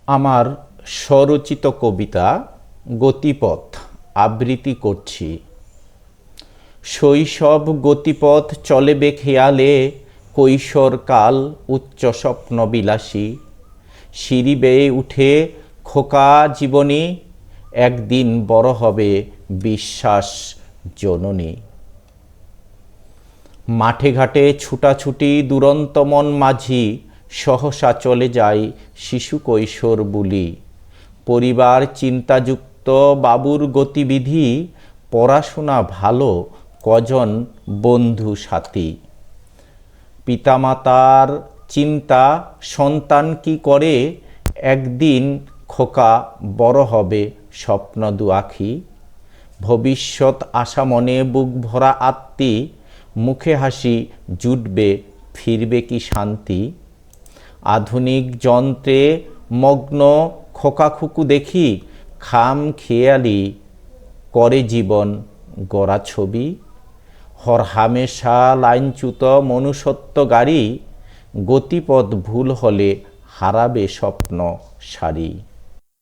আমার স্বরচিত কবিতা গতিপথ আবৃত্তি করছি। শৈশব গতিপথ চলেবে খেয়ালে, কৈশোরকাল উচ্চ স্বপ্ন বিলাসী। সিঁড়ি বেয়ে উঠে খোকা জীবনী, একদিন বড় হবে বিশ্বাস জননী। মাঠে ঘাটে ছুটাছুটি দুরন্ত মন মাঝি, সহসা চলে যায় শিশু কৈশোর বুলি। পরিবার চিন্তাযুক্ত বাবুর গতিবিধি, পড়াশোনা ভালো কজন বন্ধু সাথী। পিতামাতার চিন্তা সন্তান কি করে, একদিন খোকা বড় হবে স্বপ্ন দুআখি। ভবিষ্যৎ আশা মনে বুক ভরা আত্মী, মুখে হাসি জুটবে ফিরবে কি শান্তি। আধুনিক যন্ত্রে মগ্ন খোকাখুকু দেখি, খাম খেয়ালি করে জীবন গড়া ছবি। হরহামেশা লাইনচ্যুত মনুষ্যত্ব গাড়ি, গতিপথ ভুল হলে হারাবে স্বপ্ন সারি।